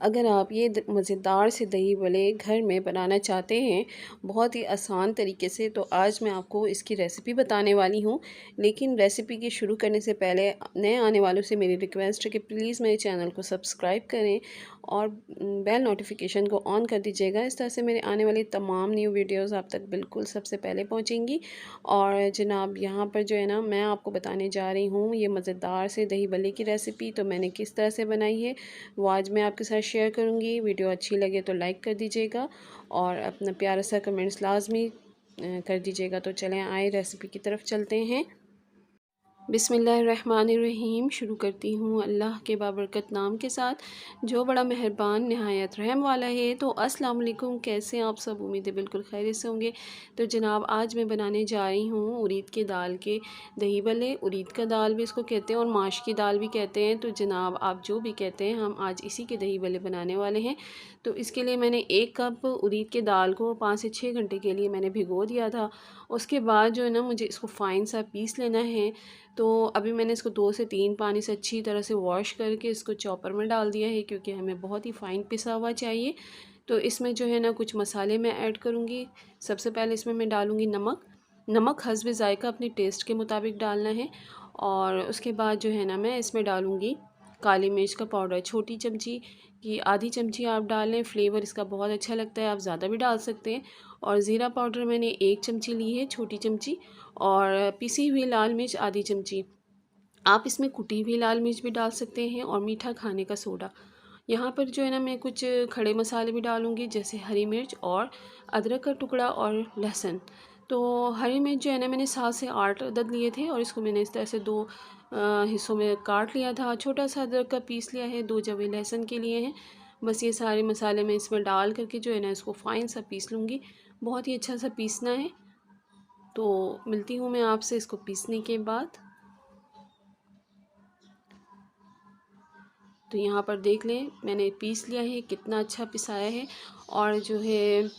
अगर आप ये मज़ेदार से दही वड़े घर में बनाना चाहते हैं बहुत ही आसान तरीके से, तो आज मैं आपको इसकी रेसिपी बताने वाली हूँ। लेकिन रेसिपी के शुरू करने से पहले नए आने वालों से मेरी रिक्वेस्ट है कि प्लीज़ मेरे चैनल को सब्सक्राइब करें और बेल नोटिफिकेशन को ऑन कर दीजिएगा। इस तरह से मेरे आने वाली तमाम न्यू वीडियोस आप तक बिल्कुल सबसे पहले पहुँचेंगी। और जनाब, यहाँ पर जो है ना, मैं आपको बताने जा रही हूँ ये मज़ेदार से दही भल्ले की रेसिपी। तो मैंने किस तरह से बनाई है वो आज मैं आपके साथ शेयर करूँगी। वीडियो अच्छी लगे तो लाइक कर दीजिएगा और अपना प्यारा सा कमेंट्स लाजमी कर दीजिएगा। तो चलें, आए रेसिपी की तरफ चलते हैं। बिस्मिल्लाहिर्रहमानिर्रहीम। शुरू करती हूँ अल्लाह के बाबरकत नाम के साथ, जो बड़ा मेहरबान नहायत रहम वाला है। तो अस्सलाम वालेकुम, कैसे हैं आप सब? उम्मीद है बिल्कुल खैरियत से होंगे। तो जनाब, आज मैं बनाने जा रही हूँ उरीद के दाल के दही भल्ले। उरीद का दाल भी इसको कहते हैं और माश की दाल भी कहते हैं। तो जनाब, आप जो भी कहते हैं, हम आज इसी के दही भल्ले बनाने वाले हैं। तो इसके लिए मैंने 1 कप उरीद के दाल को 5 से 6 घंटे के लिए मैंने भिगो दिया था। उसके बाद जो है ना, मुझे इसको फ़ाइन सा पीस लेना है। तो अभी मैंने इसको 2 से 3 पानी से अच्छी तरह से वॉश करके इसको चॉपर में डाल दिया है, क्योंकि हमें बहुत ही फ़ाइन पिसा हुआ चाहिए। तो इसमें जो है ना, कुछ मसाले मैं ऐड करूँगी। सबसे पहले इसमें मैं डालूँगी नमक। नमक हस्ब ज़ायक़ा अपने टेस्ट के मुताबिक डालना है। और उसके बाद जो है ना, मैं इसमें डालूँगी काली मिर्च का पाउडर। छोटी चमची की आधी चमची आप डालें, फ्लेवर इसका बहुत अच्छा लगता है, आप ज़्यादा भी डाल सकते हैं। और ज़ीरा पाउडर मैंने 1 चमची ली है, छोटी चमची। और पिसी हुई लाल मिर्च आधी चमची। आप इसमें कुटी हुई लाल मिर्च भी डाल सकते हैं और मीठा खाने का सोडा। यहाँ पर जो है ना, मैं कुछ खड़े मसाले भी डालूँगी, जैसे हरी मिर्च और अदरक का टुकड़ा और लहसुन। तो हरी मिर्च जो है ना, मैंने 7 से 8 अदद लिए थे और इसको मैंने इस तरह से 2 हिस्सों में काट लिया था। छोटा सा अदरक का पीस लिया है, 2 जवे लहसुन के लिए हैं। बस ये सारे मसाले मैं इसमें डाल करके जो है ना, इसको फ़ाइन सा पीस लूँगी। बहुत ही अच्छा सा पीसना है। तो मिलती हूँ मैं आपसे इसको पीसने के बाद। तो यहाँ पर देख लें, मैंने पीस लिया है, कितना अच्छा पिसाया है। और जो है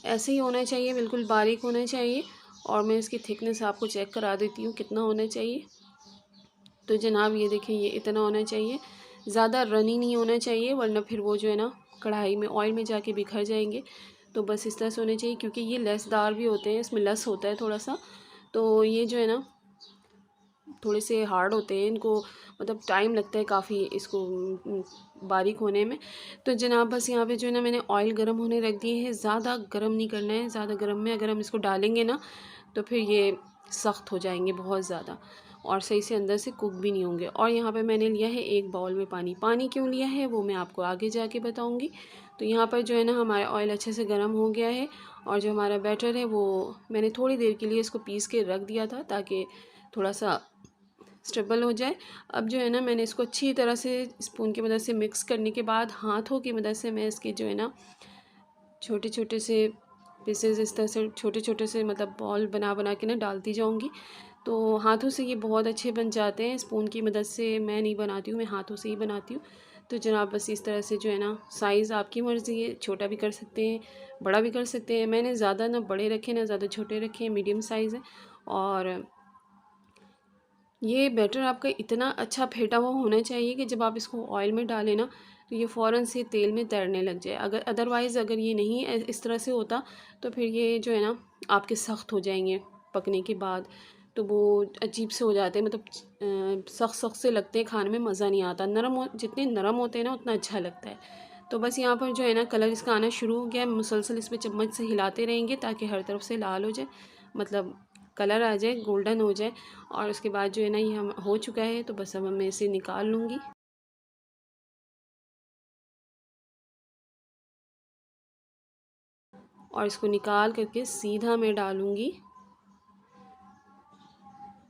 ऐसे ही होना चाहिए, बिल्कुल बारीक होना चाहिए। और मैं इसकी थिकनेस आपको चेक करा देती हूँ कितना होना चाहिए। तो जनाब, ये देखें, ये इतना होना चाहिए। ज़्यादा रनी नहीं होना चाहिए, वरना फिर वो जो है ना, कढ़ाई में ऑयल में जाके बिखर जाएंगे। तो बस इस तरह से होने चाहिए, क्योंकि ये लसदार भी होते हैं, इसमें लस होता है थोड़ा सा। तो ये जो है ना, थोड़े से हार्ड होते हैं, इनको मतलब टाइम लगता है काफ़ी इसको बारीक होने में। तो जनाब, बस यहाँ पे जो है ना, मैंने ऑयल गर्म होने रख दिए हैं। ज़्यादा गर्म नहीं करना है, ज़्यादा गर्म में अगर हम इसको डालेंगे ना, तो फिर ये सख्त हो जाएंगे बहुत ज़्यादा और सही से अंदर से कुक भी नहीं होंगे। और यहाँ पे मैंने लिया है 1 बाउल में पानी। पानी क्यों लिया है वो मैं आपको आगे जाके बताऊँगी। तो यहाँ पर जो है ना, हमारा ऑयल अच्छे से गर्म हो गया है। और जो हमारा बैटर है वो मैंने थोड़ी देर के लिए इसको पीस के रख दिया था, ताकि थोड़ा सा स्टेबल हो जाए। अब जो है ना, मैंने इसको अच्छी तरह से स्पून की मदद से मिक्स करने के बाद हाथों की मदद से मैं इसके जो है ना, छोटे छोटे से पीसेस इस तरह से छोटे छोटे से मतलब बॉल बना बना के ना डालती जाऊंगी। तो हाथों से ये बहुत अच्छे बन जाते हैं। स्पून की मदद से मैं नहीं बनाती हूँ, मैं हाथों से ही बनाती हूँ। तो जनाब, बस इस तरह से जो है ना, साइज़ आपकी मर्ज़ी है, छोटा भी कर सकते हैं, बड़ा भी कर सकते हैं। मैंने ज़्यादा ना बड़े रखे ना ज़्यादा छोटे रखे हैं, मीडियम साइज़ है। और ये बैटर आपका इतना अच्छा फेंटा हुआ होना चाहिए कि जब आप इसको ऑयल में डालें ना, तो ये फ़ौरन से तेल में तैरने लग जाए। अगर अदरवाइज़ अगर ये नहीं इस तरह से होता, तो फिर ये जो है ना, आपके सख्त हो जाएंगे पकने के बाद। तो वो अजीब से हो जाते हैं, मतलब सख्त सख्त से लगते हैं, खाने में मज़ा नहीं आता। जितने नरम होते हैं ना, उतना अच्छा लगता है। तो बस यहाँ पर जो है ना, कलर इसका आना शुरू हो गया है। मुसलसल इसमें चम्मच से हिलाते रहेंगे ताकि हर तरफ से लाल हो जाए, मतलब कलर आ जाए, गोल्डन हो जाए। और उसके बाद जो है ना, ये हम हो चुका है। तो बस अब मैं इसे निकाल लूँगी। और इसको निकाल करके सीधा मैं डालूँगी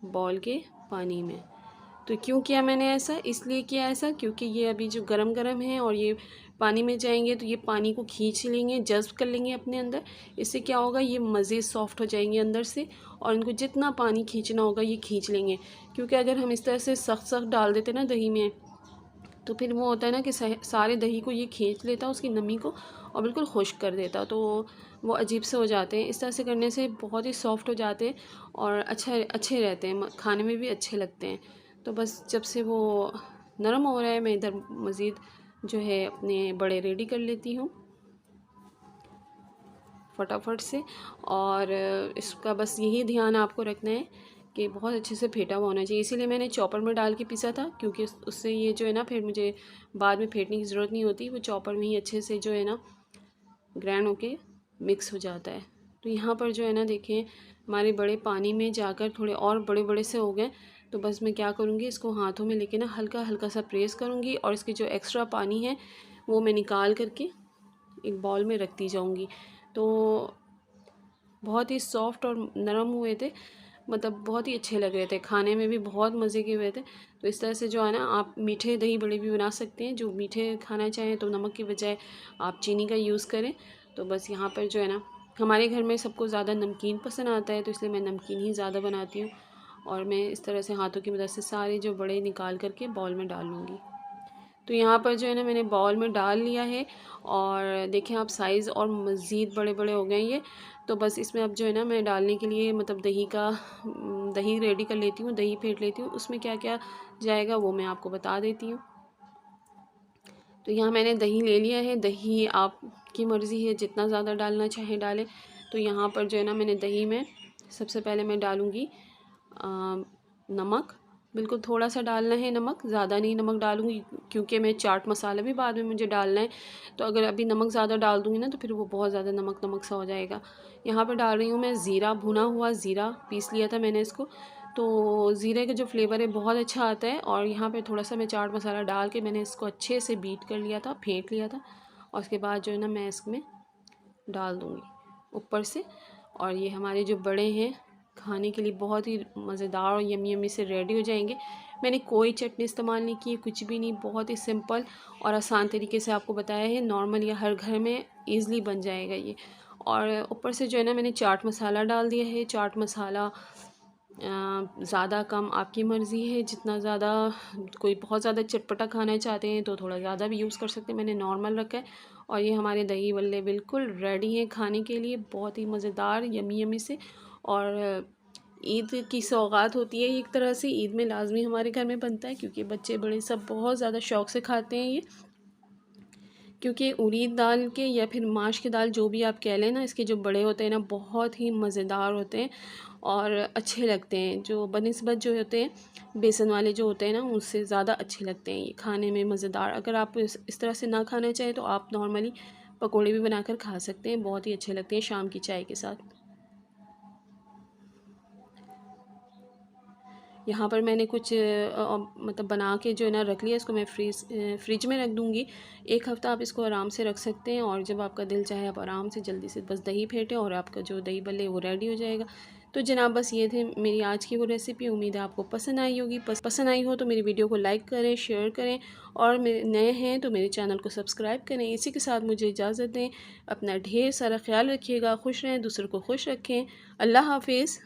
बॉल के पानी में। तो क्यों किया मैंने ऐसा? इसलिए किया ऐसा क्योंकि ये अभी जो गरम गरम है और ये पानी में जाएंगे, तो ये पानी को खींच लेंगे, जज़्ब कर लेंगे अपने अंदर। इससे क्या होगा, ये मज़े सॉफ्ट हो जाएंगे अंदर से। और इनको जितना पानी खींचना होगा ये खींच लेंगे। क्योंकि अगर हम इस तरह से सख्त सख्त डाल देते ना दही में, तो फिर वो होता है ना कि सारे दही को ये खींच लेता, उसकी नमी को, और बिल्कुल खुश्क कर देता। तो वो अजीब से हो जाते हैं। इस तरह से करने से बहुत ही सॉफ्ट हो जाते हैं और अच्छे रहते हैं, खाने में भी अच्छे लगते हैं। तो बस जब से वो नरम हो रहा है, मैं इधर मज़ीद जो है अपने बड़े रेडी कर लेती हूँ फटाफट से। और इसका बस यही ध्यान आपको रखना है कि बहुत अच्छे से फेंटा हुआ होना चाहिए। इसीलिए मैंने चॉपर में डाल के पीसा था, क्योंकि उससे ये जो है ना फिर मुझे बाद में फेंटने की ज़रूरत नहीं होती, वो चॉपर में ही अच्छे से जो है ना ग्राइंड होके मिक्स हो जाता है। तो यहाँ पर जो है ना देखें हमारे बड़े पानी में जाकर थोड़े और बड़े बड़े से हो गए। तो बस मैं क्या करूँगी, इसको हाथों में लेके ना हल्का हल्का सा प्रेस करूँगी और इसकी जो एक्स्ट्रा पानी है वो मैं निकाल करके एक बाउल में रखती जाऊँगी। तो बहुत ही सॉफ्ट और नरम हुए थे, मतलब बहुत ही अच्छे लग रहे थे, खाने में भी बहुत मज़े के हुए थे। तो इस तरह से जो है ना आप मीठे दही बड़े भी बना सकते हैं। जो मीठे खाना चाहें तो नमक की बजाय आप चीनी का यूज़ करें। तो बस यहाँ पर जो है ना हमारे घर में सबको ज़्यादा नमकीन पसंद आता है, तो इसलिए मैं नमकीन ही ज़्यादा बनाती हूँ। और मैं इस तरह से हाथों की मदद से सारे जो बड़े निकाल करके बाउल में डाल लूँगी। तो यहाँ पर जो है ना मैंने बाउल में डाल लिया है और देखें आप साइज़ और मज़ीद बड़े बड़े हो गए ये। तो बस इसमें अब जो है ना मैं डालने के लिए मतलब दही रेडी कर लेती हूँ, दही फेंट लेती हूँ। उसमें क्या क्या जाएगा वो मैं आपको बता देती हूँ। तो यहाँ मैंने दही ले लिया है, दही आपकी मर्ज़ी है जितना ज़्यादा डालना चाहे डालें। तो यहाँ पर जो है ना मैंने दही में सबसे पहले मैं डालूँगी नमक, बिल्कुल थोड़ा सा डालना है नमक, ज़्यादा नहीं नमक डालूँगी, क्योंकि मैं चाट मसाला भी बाद में मुझे डालना है। तो अगर अभी नमक ज़्यादा डाल दूँगी ना तो फिर वो बहुत ज़्यादा नमक नमक सा हो जाएगा। यहाँ पर डाल रही हूँ मैं ज़ीरा, भुना हुआ ज़ीरा, पीस लिया था मैंने इसको। तो ज़ीरे का जो फ्लेवर है बहुत अच्छा आता है। और यहाँ पे थोड़ा सा मैं चाट मसाला डाल के मैंने इसको अच्छे से बीट कर लिया था, फेंट लिया था। और उसके बाद जो है ना मैं इसमें डाल दूँगी ऊपर से। और ये हमारे जो बड़े हैं खाने के लिए बहुत ही मज़ेदार और यमी यमी से रेडी हो जाएंगे। मैंने कोई चटनी इस्तेमाल नहीं की, कुछ भी नहीं, बहुत ही सिंपल और आसान तरीके से आपको बताया है। नॉर्मल या हर घर में ईज़िली बन जाएगा ये। और ऊपर से जो है ना मैंने चाट मसाला डाल दिया है। चाट मसाला ज़्यादा कम आपकी मर्ज़ी है, जितना ज़्यादा कोई बहुत ज़्यादा चटपटा खाना चाहते हैं तो थोड़ा ज़्यादा भी यूज़ कर सकते हैं, मैंने नॉर्मल रखा है। और ये हमारे दही बल्ले बिल्कुल रेडी हैं खाने के लिए, बहुत ही मज़ेदार यमी यमी से। और ईद की सौगात होती है एक तरह से, ईद में लाजमी हमारे घर में बनता है, क्योंकि बच्चे बड़े सब बहुत ज़्यादा शौक़ से खाते हैं ये। क्योंकि उड़ीद दाल के या फिर माश की दाल जो भी आप कह लें ना, इसके जो बड़े होते हैं ना बहुत ही मज़ेदार होते हैं और अच्छे लगते हैं। जो बनिस्बत जो होते हैं बेसन वाले जो होते हैं ना, उससे ज़्यादा अच्छे लगते हैं ये खाने में मज़ेदार। अगर आप इस तरह से ना खाना चाहें तो आप नॉर्मली पकोड़े भी बनाकर खा सकते हैं, बहुत ही अच्छे लगते हैं शाम की चाय के साथ। यहाँ पर मैंने कुछ मतलब बना के जो है ना रख लिया, इसको मैं फ्रिज में रख दूँगी। एक हफ़्ता आप इसको आराम से रख सकते हैं। और जब आपका दिल चाहे आप आराम से जल्दी से बस दही फेंटें और आपका जो दही बल्ले वो रेडी हो जाएगा। तो जनाब बस ये थे मेरी आज की वो रेसिपी। उम्मीद है आपको पसंद आई होगी। पसंद आई हो तो मेरी वीडियो को लाइक करें, शेयर करें, और मेरे नए हैं तो मेरे चैनल को सब्सक्राइब करें। इसी के साथ मुझे इजाज़त दें। अपना ढेर सारा ख्याल रखिएगा, खुश रहें, दूसरों को खुश रखें। अल्लाह हाफिज़।